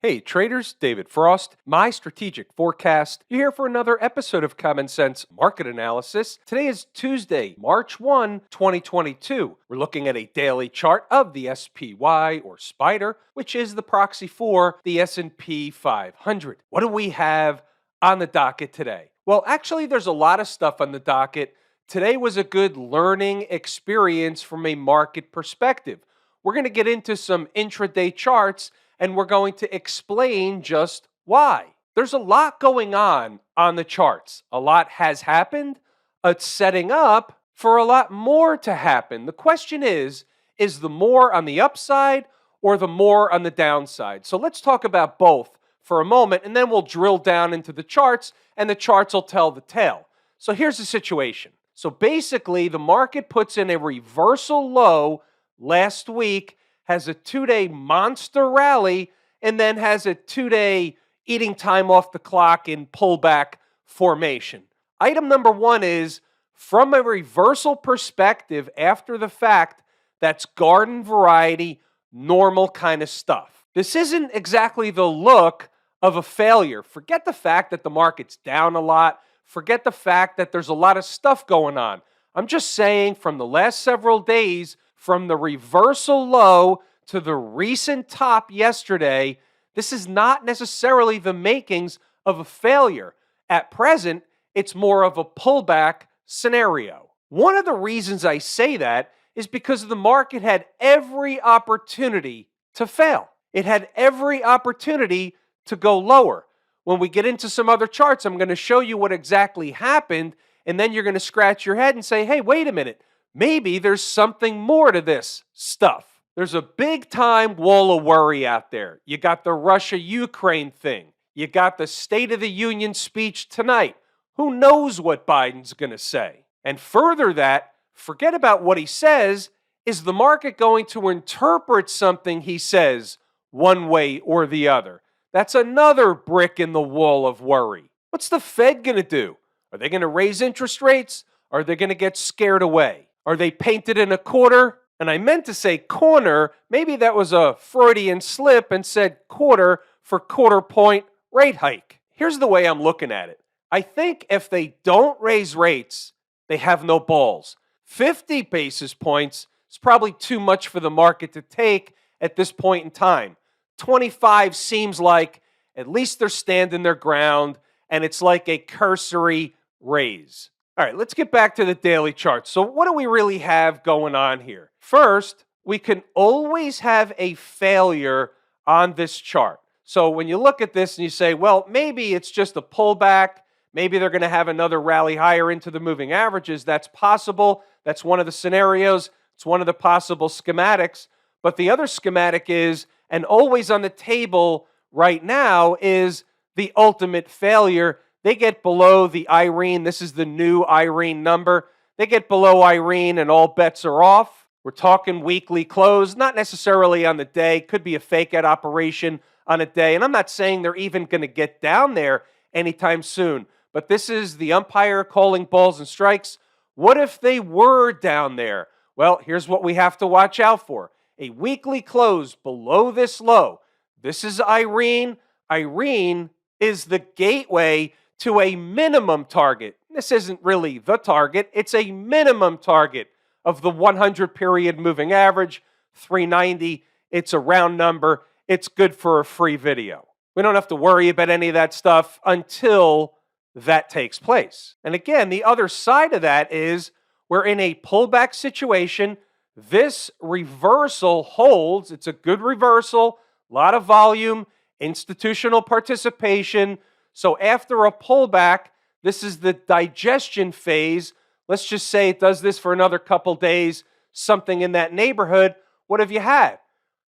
Hey traders, David Frost, my strategic forecast. You're here for another episode of Common Sense Market Analysis. Today is Tuesday, March 1, 2022. We're looking at a daily chart of the SPY or Spider, which is the proxy for the S&P 500. What do we have on the docket today? Well, actually, there's a lot of stuff on the docket. Today was a good learning experience from a market perspective. We're going to get into some intraday charts and we're going to explain just why. There's a lot going on the charts. A lot has happened. It's setting up for a lot more to happen. The question is the more on the upside or the more on the downside? So let's talk about both for a moment, and then we'll drill down into the charts, and the charts will tell the tale. So here's the situation. So basically, the market puts in a reversal low last week, has a two-day monster rally, and then has a two-day eating time off the clock in pullback formation. Item number one is, from a reversal perspective after the fact, that's garden variety, normal kind of stuff. This isn't exactly the look of a failure. Forget the fact that the market's down a lot. Forget the fact that there's a lot of stuff going on. I'm just saying, from the last several days, from the reversal low to the recent top yesterday, this is not necessarily the makings of a failure. At present, it's more of a pullback scenario. One of the reasons I say that is because the market had every opportunity to fail. It had every opportunity to go lower. When we get into some other charts, I'm going to show you what exactly happened, and then you're going to scratch your head and say, hey, wait a minute. Maybe there's something more to this stuff. There's a big time wall of worry out there. You got the Russia-Ukraine thing. You got the State of the Union speech tonight. Who knows what Biden's going to say? And further that, forget about what he says. Is the market going to interpret something he says one way or the other? That's another brick in the wall of worry. What's the Fed going to do? Are they going to raise interest rates? Are they going to get scared away? Are they painted in a corner? And I meant to say corner. Maybe that was a Freudian slip and said quarter for quarter point rate hike. Here's the way I'm looking at it. I think if they don't raise rates, they have no balls. 50 basis points is probably too much for the market to take at this point in time. 25 seems like at least they're standing their ground, and it's like a cursory raise. All right, let's get back to the daily chart. So what do we really have going on here? First, we can always have a failure on this chart. So when you look at this and you say, well, maybe it's just a pullback. Maybe they're going to have another rally higher into the moving averages. That's possible. That's one of the scenarios. It's one of the possible schematics. But the other schematic is, and always on the table right now, is the ultimate failure. They get below the Irene. This is the new Irene number. They get below Irene and all bets are off. We're talking weekly close, not necessarily on the day. Could be a fake out operation on a day. And I'm not saying they're even going to get down there anytime soon. But this is the umpire calling balls and strikes. What if they were down there? Well, here's what we have to watch out for. A weekly close below this low. This is Irene. Irene is the gateway to a minimum target. This isn't really the target. It's a minimum target of the 100 period moving average, 390. It's a round number. It's good for a free video. We don't have to worry about any of that stuff until that takes place. And again, the other side of that is we're in a pullback situation. This reversal holds. It's a good reversal, a lot of volume, institutional participation. So after a pullback, this is the digestion phase. Let's just say it does this for another couple days, something in that neighborhood. What have you had?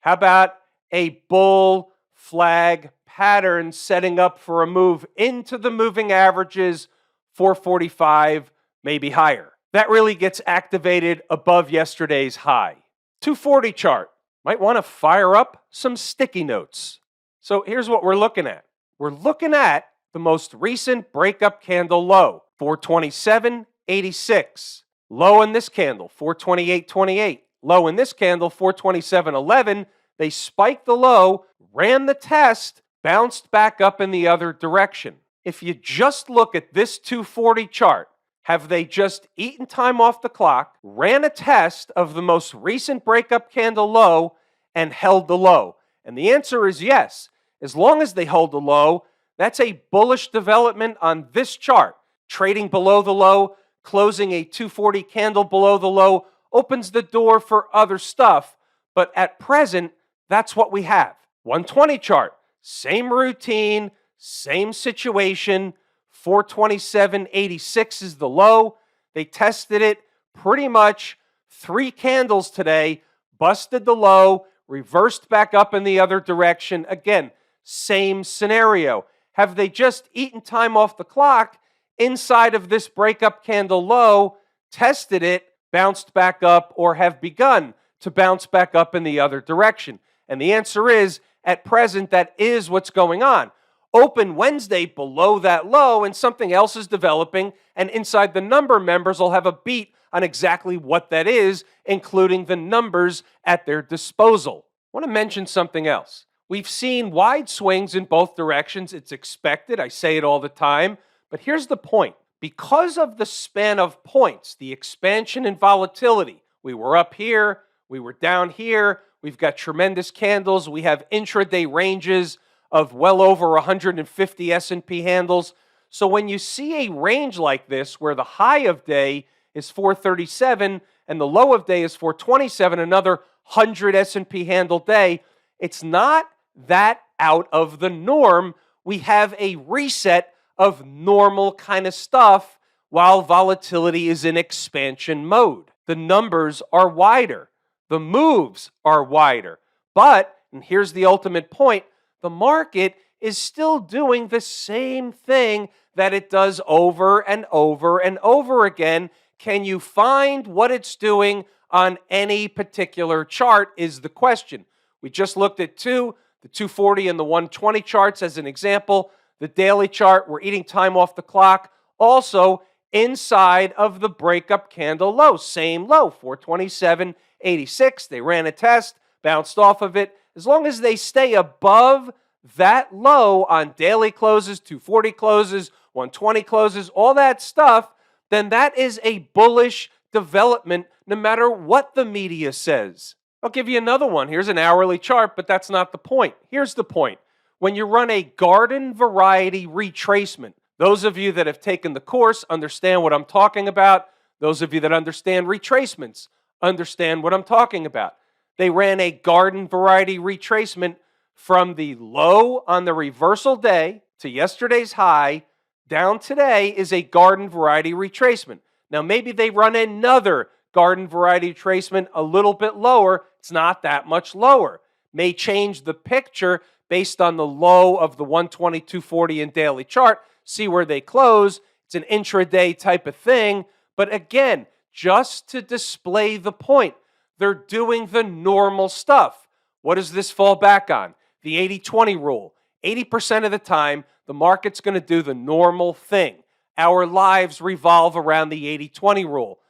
How about a bull flag pattern setting up for a move into the moving averages, 445, maybe higher? That really gets activated above yesterday's high. 240 chart. Might want to fire up some sticky notes. So here's what we're looking at. We're looking at the most recent breakup candle low, 427.86. Low in this candle, 428.28. Low in this candle, 427.11. They spiked the low, ran the test, bounced back up in the other direction. If you just look at this 240 chart, have they just eaten time off the clock, ran a test of the most recent breakup candle low, and held the low? And the answer is yes. As long as they hold the low, that's a bullish development on this chart. Trading below the low, closing a 240 candle below the low, opens the door for other stuff. But at present, that's what we have. 120 chart, same routine, same situation. 427.86 is the low. They tested it pretty much 3 candles today, busted the low, reversed back up in the other direction. Again, same scenario. Have they just eaten time off the clock inside of this breakup candle low, tested it, bounced back up, or have begun to bounce back up in the other direction? And the answer is, at present, that is what's going on. Open Wednesday below that low, and something else is developing, and inside the number, members will have a beat on exactly what that is, including the numbers at their disposal. I want to mention something else. We've seen wide swings in both directions. It's expected. I say it all the time. But here's the point. Because of the span of points, the expansion in volatility, we were up here, we were down here, we've got tremendous candles, we have intraday ranges of well over 150 S&P handles. So when you see a range like this where the high of day is 437 and the low of day is 427, another 100 S&P handle day, it's not that out of the norm. We have a reset of normal kind of stuff while volatility is in expansion mode. The numbers are wider. The moves are wider. But, and here's the ultimate point, the market is still doing the same thing that it does over and over and over again. Can you find what it's doing on any particular chart is the question. We just looked at two, the 240 and the 120 charts as an example. The daily chart, we're eating time off the clock. Also, inside of the breakup candle low, same low, 427.86. They ran a test, bounced off of it. As long as they stay above that low on daily closes, 240 closes, 120 closes, all that stuff, then that is a bullish development no matter what the media says. I'll give you another one. Here's an hourly chart, but that's not the point. Here's the point. When you run a garden variety retracement, those of you that have taken the course understand what I'm talking about. Those of you that understand retracements understand what I'm talking about. They ran a garden variety retracement from the low on the reversal day to yesterday's high. Down today is a garden variety retracement. Now, maybe they run another garden variety retracement a little bit lower. It's not that much lower. May change the picture based on the low of the 120, 240 and daily chart. See where they close. It's an intraday type of thing. But again, just to display the point, they're doing the normal stuff. What does this fall back on? The 80-20 rule. 80% of the time, the market's going to do the normal thing. Our lives revolve around the 80-20 rule.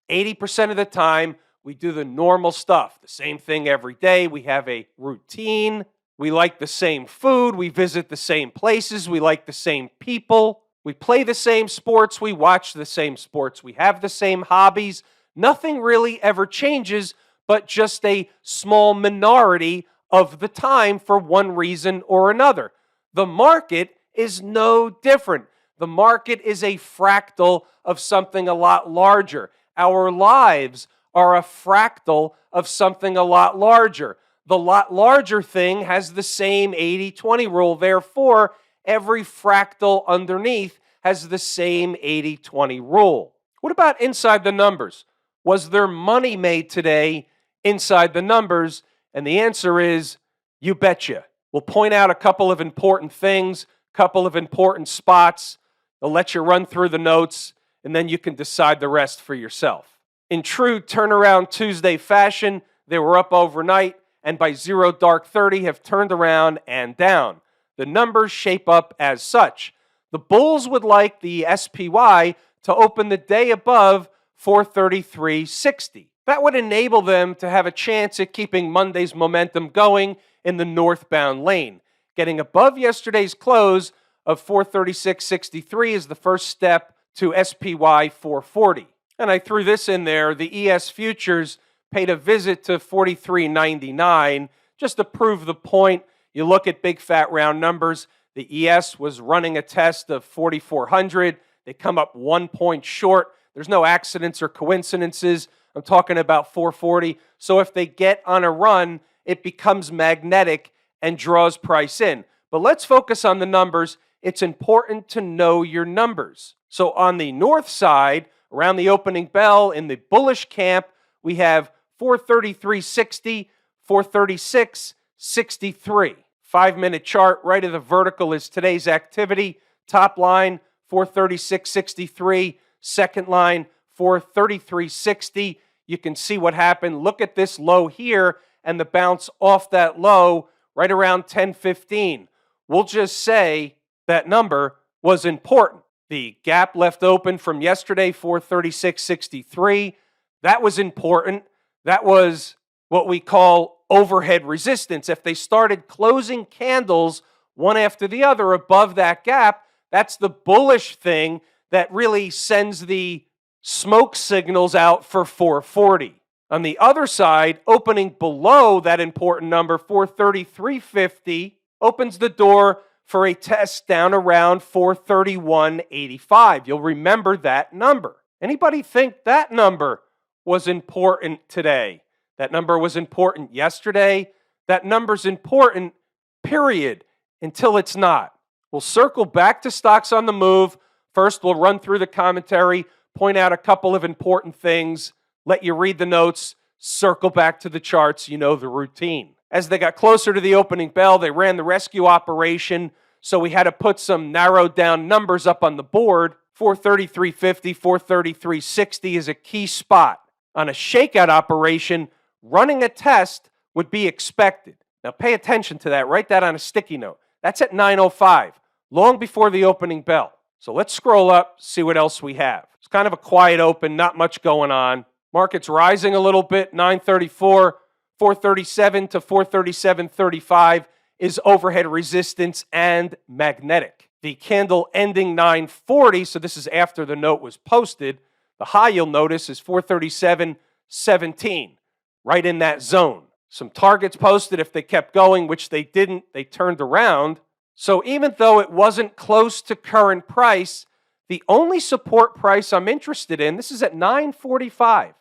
80% of the time, we do the normal stuff. The same thing every day. We have a routine. We like the same food. We visit the same places. We like the same people. We play the same sports. We watch the same sports. We have the same hobbies. Nothing really ever changes, but just a small minority of the time for one reason or another. The market is no different. The market is a fractal of something a lot larger. Our lives are a fractal of something a lot larger. The lot larger thing has the same 80-20 rule. Therefore, every fractal underneath has the same 80-20 rule. What about inside the numbers? Was there money made today inside the numbers? And the answer is, you betcha. We'll point out a couple of important things, a couple of important spots. I'll let you run through the notes, and then you can decide the rest for yourself. In true turnaround Tuesday fashion, they were up overnight, and by 0 dark 30 have turned around and down. The numbers shape up as such. The bulls would like the SPY to open the day above 433.60. That would enable them to have a chance at keeping Monday's momentum going in the northbound lane. Getting above yesterday's close of 436.63 is the first step to SPY 440. And I threw this in there. The ES futures paid a visit to 43.99 just to prove the point. You look at big fat round numbers. The ES was running a test of 4,400. They come up 1 point short. There's no accidents or coincidences. I'm talking about 440. So if they get on a run, it becomes magnetic and draws price in. But let's focus on the numbers. It's important to know your numbers. So on the north side, around the opening bell in the bullish camp, we have 433.60, 436.63. 5-minute chart, right of the vertical is today's activity. Top line, 436.63. Second line, 433.60. You can see what happened. Look at this low here and the bounce off that low right around 10:15. We'll just say that number was important. The gap left open from yesterday, 436.63, that was important. That was what we call overhead resistance. If they started closing candles one after the other above that gap, that's the bullish thing that really sends the smoke signals out for 440. On the other side, opening below that important number, 433.50, opens the door for a test down around 431.85. You'll remember that number. Anybody think that number was important today? That number was important yesterday. That number's important, period, until it's not. We'll circle back to stocks on the move. First, we'll run through the commentary, point out a couple of important things, let you read the notes, circle back to the charts. You know the routine. As they got closer to the opening bell, they ran the rescue operation, so we had to put some narrowed down numbers up on the board. 433.50, 433.60 is a key spot. On a shakeout operation, running a test would be expected. Now pay attention to that. Write that on a sticky note. That's at 9:05, long before the opening bell. So let's scroll up, see what else we have. It's kind of a quiet open, not much going on. Market's rising a little bit, 934, 437 to 437.35 is overhead resistance and magnetic. The candle ending 940, so this is after the note was posted. The high you'll notice is 437.17, right in that zone. Some targets posted if they kept going, which they didn't. They turned around. So even though it wasn't close to current price, the only support price I'm interested in, this is at 945,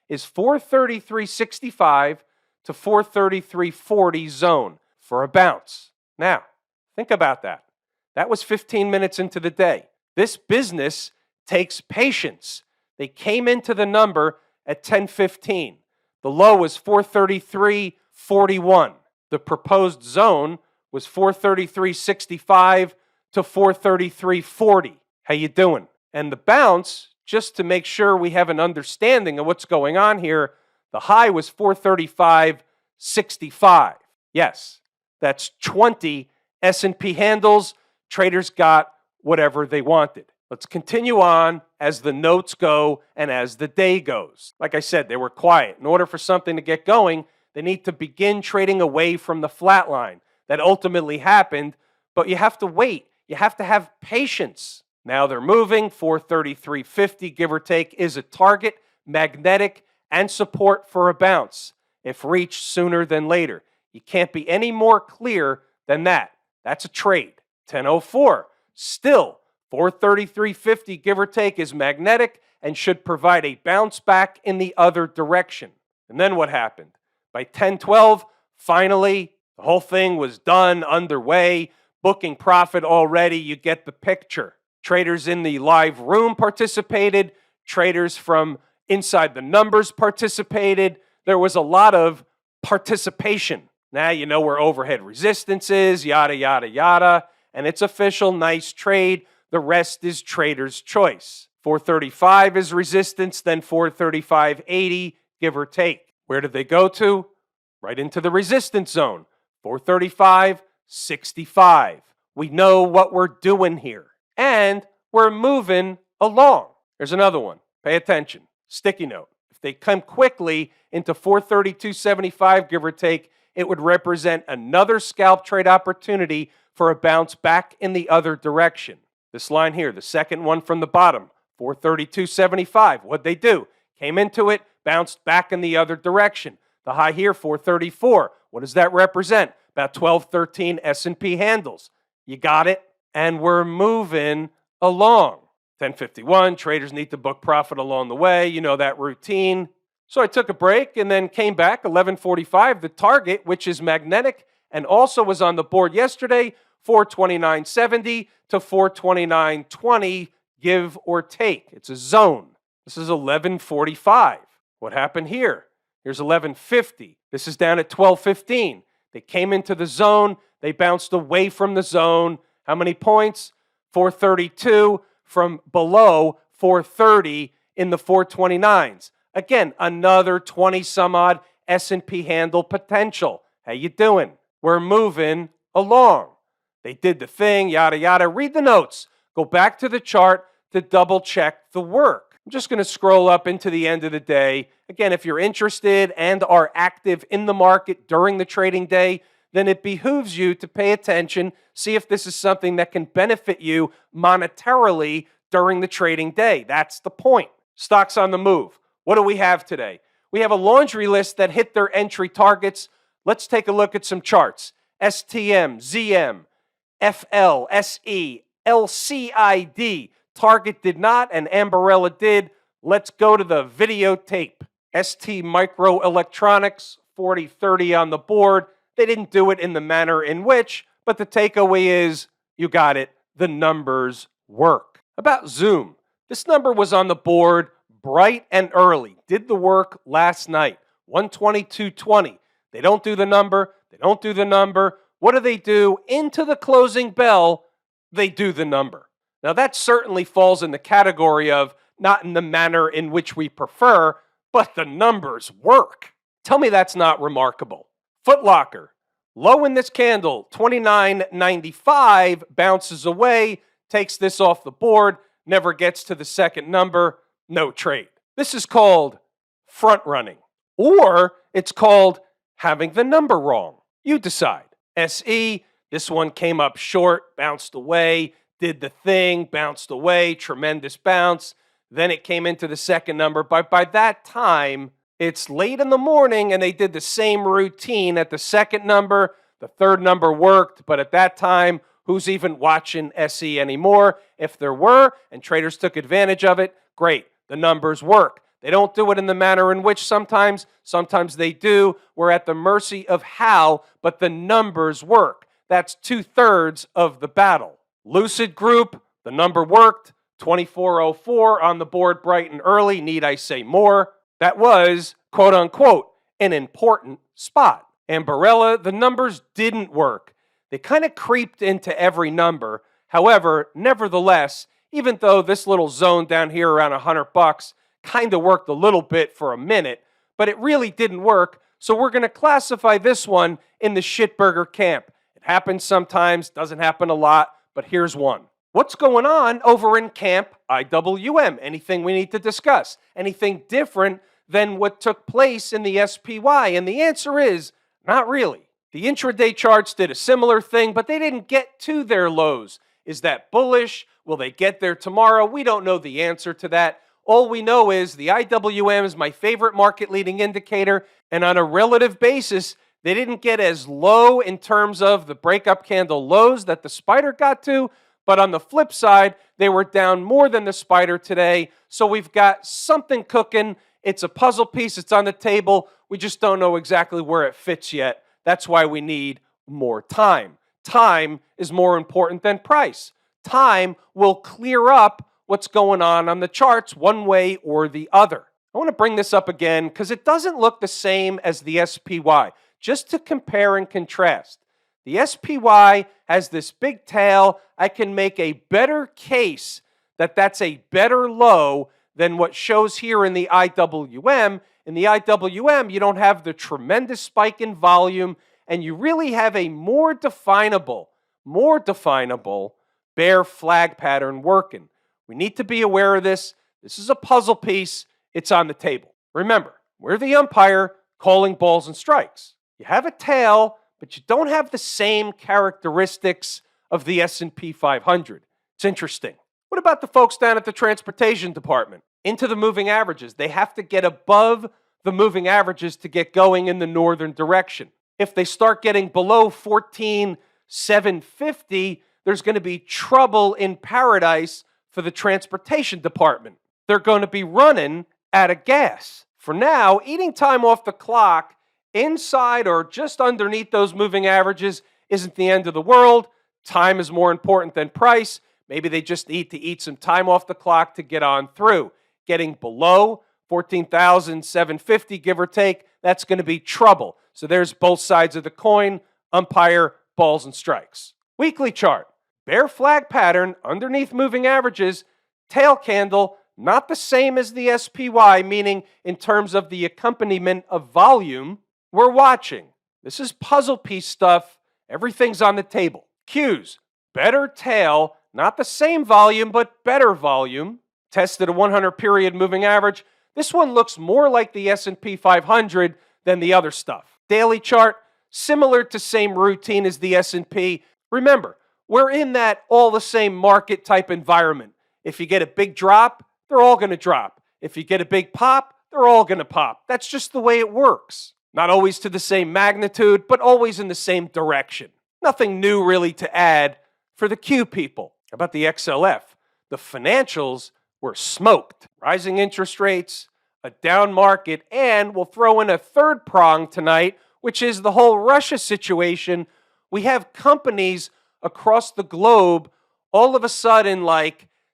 is 433.65 to 433.40 zone for a bounce. Now, think about that. That was 15 minutes into the day. This business takes patience. They came into the number at 10:15. The low was 433.41. The proposed zone was 433.65 to 433.40. How you doing? And the bounce, just to make sure we have an understanding of what's going on here, the high was 435.65. Yes, that's 20 S&P handles. Traders got whatever they wanted. Let's continue on as the notes go and as the day goes. Like I said, they were quiet. In order for something to get going, they need to begin trading away from the flat line. That ultimately happened, but you have to wait. You have to have patience. Now they're moving. 433.50, give or take, is a target, magnetic, and support for a bounce if reached sooner than later. You can't be any more clear than that. That's a trade. 10:04, still 433.50, give or take, is magnetic and should provide a bounce back in the other direction. And then what happened? By 10:12, finally, the whole thing was done, underway, booking profit already. You get the picture. Traders in the live room participated. Traders from inside the numbers participated. There was a lot of participation. Now you know where overhead resistance is, yada, yada, yada. And it's official, nice trade. The rest is trader's choice. 435 is resistance, then 435.80, give or take. Where did they go to? Right into the resistance zone. 435.65. We know what we're doing here. And we're moving along. There's another one. Pay attention. Sticky note. If they come quickly into 432.75, give or take, it would represent another scalp trade opportunity for a bounce back in the other direction. This line here, the second one from the bottom, 432.75. What'd they do? Came into it, bounced back in the other direction. The high here, 434. What does that represent? About 12, 13 S&P handles. You got it? And we're moving along. 10:51, traders need to book profit along the way. You know that routine. So I took a break and then came back, 11:45. The target, which is magnetic and also was on the board yesterday, 429.70 to 429.20, give or take. It's a zone. This is 11:45. What happened here? Here's 11:50. This is down at 12:15. They came into the zone. They bounced away from the zone. How many points? 432 from below 430 in the 429s. Again, another 20 some odd S&P handle potential. How you doing? We're moving along. They did the thing, yada, yada. Read the notes. Go back to the chart to double check the work. I'm just going to scroll up into the end of the day. Again, if you're interested and are active in the market during the trading day, then it behooves you to pay attention, see if this is something that can benefit you monetarily during the trading day. That's the point. Stocks on the move. What do we have today? We have a laundry list that hit their entry targets. Let's take a look at some charts. STM, ZM, FL, SE, LCID. Target did not, and Ambarella did. Let's go to the videotape. ST Microelectronics, 4030 on the board. They didn't do it in the manner in which, but the takeaway is, you got it, the numbers work. About Zoom, this number was on the board bright and early. Did the work last night, 122.20. They don't do the number. They don't do the number. What do they do? Into the closing bell, they do the number. Now, that certainly falls in the category of not in the manner in which we prefer, but the numbers work. Tell me that's not remarkable. Foot Locker, low in this candle, 29.95, bounces away, takes this off the board, never gets to the second number, no trade. This is called front running, or it's called having the number wrong. You decide. SE, this one came up short, bounced away, did the thing, bounced away, tremendous bounce. Then it came into the second number. But by that time, it's late in the morning and they did the same routine at the second number. The third number worked, but at that time, who's even watching SE anymore? If there were, and traders took advantage of it, great. The numbers work. They don't do it in the manner in which sometimes they do. We're at the mercy of how, but the numbers work. That's 2/3 of the battle. Lucid Group, the number worked. 2404 on the board bright and early. Need I say more? That was, quote unquote, an important spot. Ambarella, the numbers didn't work. They kind of creeped into every number. However, nevertheless, even though this little zone down here around $100 kind of worked a little bit for a minute, but it really didn't work. So we're going to classify this one in the shitburger camp. It happens sometimes, doesn't happen a lot, but here's one. What's going on over in Camp IWM? Anything we need to discuss? Anything different than what took place in the SPY? And the answer is not really. The intraday charts did a similar thing, but they didn't get to their lows. Is that bullish? Will they get there tomorrow? We don't know the answer to that. All we know is the IWM is my favorite market leading indicator, and on a relative basis, they didn't get as low in terms of the breakup candle lows that the spider got to, but on the flip side, they were down more than the spider today. So we've got something cooking. It's a puzzle piece. It's on the table. We just don't know exactly where it fits yet. That's why we need more time. Time is more important than price. Time will clear up what's going on the charts one way or the other. I want to bring this up again because it doesn't look the same as the SPY. Just to compare and contrast. The SPY has this big tail. I can make a better case that that's a better low than what shows here in the IWM. In the IWM, you don't have the tremendous spike in volume, and you really have a more definable bear flag pattern working. We need to be aware of this. This is a puzzle piece. It's on the table. Remember, we're the umpire calling balls and strikes. You have a tail, but you don't have the same characteristics of the S&P 500. It's interesting. What about the folks down at the transportation department? Into the moving averages. They have to get above the moving averages to get going in the northern direction. If they start getting below 14,750, there's going to be trouble in paradise for the transportation department. They're going to be running out of gas. For now, eating time off the clock inside or just underneath those moving averages isn't the end of the world. Time is more important than price. Maybe they just need to eat some time off the clock to get on through. Getting below 14,750, give or take, that's going to be trouble. So there's both sides of the coin, umpire, balls and strikes. Weekly chart, bear flag pattern underneath moving averages, tail candle, not the same as the SPY, meaning in terms of the accompaniment of volume we're watching. This is puzzle piece stuff. Everything's on the table. Cues, better tail, not the same volume, but better volume. Tested a 100-period moving average. This one looks more like the S&P 500 than the other stuff. Daily chart, similar to same routine as the S&P. Remember, we're in that all the same market type environment. If you get a big drop, they're all going to drop. If you get a big pop, they're all going to pop. That's just the way it works. Not always to the same magnitude, but always in the same direction. Nothing new really to add for the Q people. How about the XLF? The financials were smoked. Rising interest rates, a down market, and we'll throw in a third prong tonight, which is the whole Russia situation. We have companies across the globe all of a sudden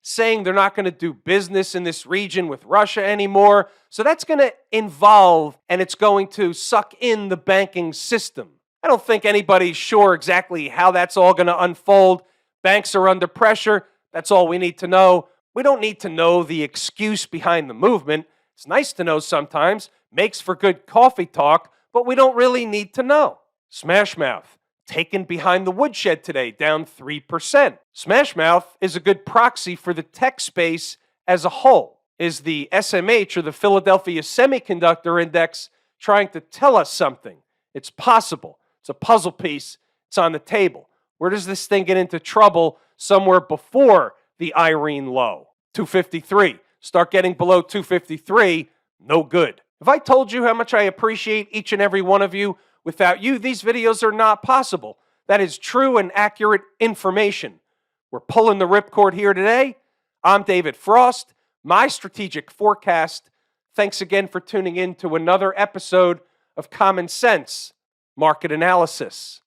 saying they're not going to do business in this region with Russia anymore. So that's going to involve and it's going to suck in the banking system. I don't think anybody's sure exactly how that's all going to unfold. Banks are under pressure. That's all we need to know. We don't need to know the excuse behind the movement. It's nice to know sometimes. Makes for good coffee talk, but we don't really need to know. Smashmouth, taken behind the woodshed today, down 3%. Smashmouth is a good proxy for the tech space as a whole. Is the SMH, or the Philadelphia Semiconductor Index, trying to tell us something? It's possible. It's a puzzle piece. It's on the table. Where does this thing get into trouble? Somewhere before the Irene low. 253. Start getting below 253, no good. Have I told you how much I appreciate each and every one of you? Without you, these videos are not possible. That is true and accurate information. We're pulling the ripcord here today. I'm David Frost, my strategic forecast. Thanks again for tuning in to another episode of Common Sense Market Analysis.